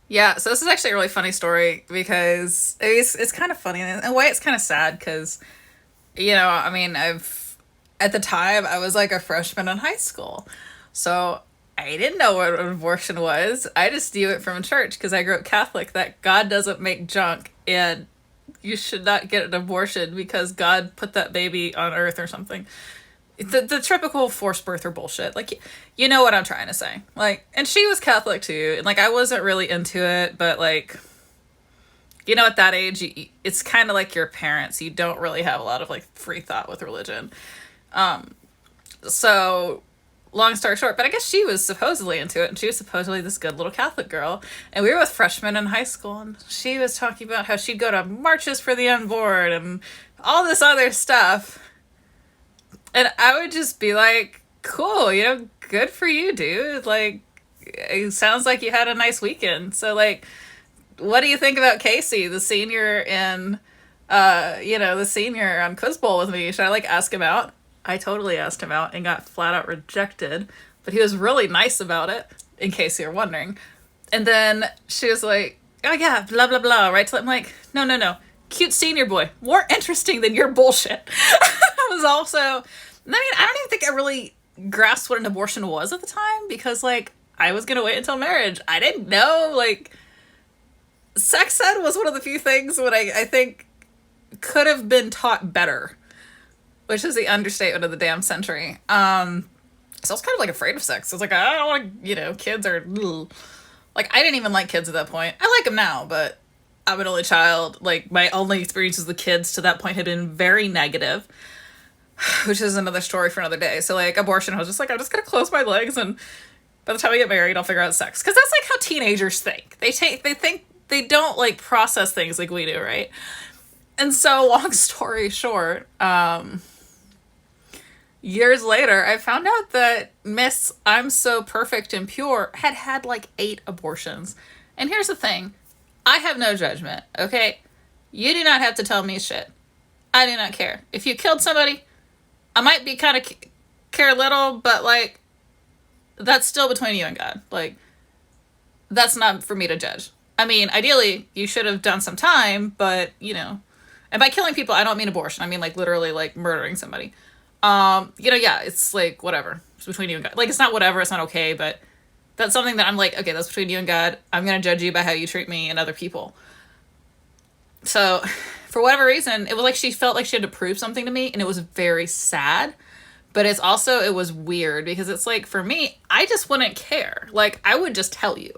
Yeah, so this is actually a really funny story because it's kind of funny. In a way, it's kind of sad because, I mean, at the time, I was like a freshman in high school. So I didn't know what an abortion was. I just knew it from church because I grew up Catholic that God doesn't make junk and you should not get an abortion because God put that baby on earth or something. The typical forced birth or bullshit. Like, you know what I'm trying to say. Like, and she was Catholic too. And like, I wasn't really into it, but like, at that age, it's kind of like your parents. You don't really have a lot of like free thought with religion. So, long story short, but I guess she was supposedly into it, and she was supposedly this good little Catholic girl. And we were with freshmen in high school, and she was talking about how she'd go to marches for the unborn and all this other stuff. And I would just be like, cool, good for you, dude. Like, it sounds like you had a nice weekend. So, like, what do you think about Casey, the senior the senior on Quiz Bowl with me? Should I, like, ask him out? I totally asked him out and got flat out rejected. But he was really nice about it, in case you're wondering. And then she was like, oh, yeah, blah, blah, blah, right? So I'm like, no, no, no. Cute senior boy. More interesting than your bullshit. I was also, I mean, I don't even think I really grasped what an abortion was at the time because, like, I was going to wait until marriage. I didn't know, like, sex ed was one of the few things that I think could have been taught better, which is the understatement of the damn century. So I was kind of, like, afraid of sex. I was like, I don't want to, kids are, ugh. Like, I didn't even like kids at that point. I like them now, but I'm an only child. Like, my only experiences with kids to that point had been very negative, which is another story for another day. So, like, abortion, I was just like, I'm just gonna close my legs, and by the time we get married, I'll figure out sex. Because that's, like, how teenagers think. They think, they don't, like, process things like we do, right? And so, long story short, years later, I found out that Miss I'm So Perfect and Pure had like 8 abortions. And here's the thing, I have no judgment, okay? You do not have to tell me shit. I do not care. If you killed somebody, I might be kind of care little, but like, that's still between you and God. Like, that's not for me to judge. I mean, ideally, you should have done some time, but, and by killing people, I don't mean abortion. I mean, like, literally, like, murdering somebody. Yeah, it's like, whatever. It's between you and God. Like, it's not whatever, it's not okay, but that's something that I'm like, okay, that's between you and God. I'm gonna judge you by how you treat me and other people. So, for whatever reason, it was like she felt like she had to prove something to me, and it was very sad. But it was weird, because it's like, for me, I just wouldn't care. Like, I would just tell you.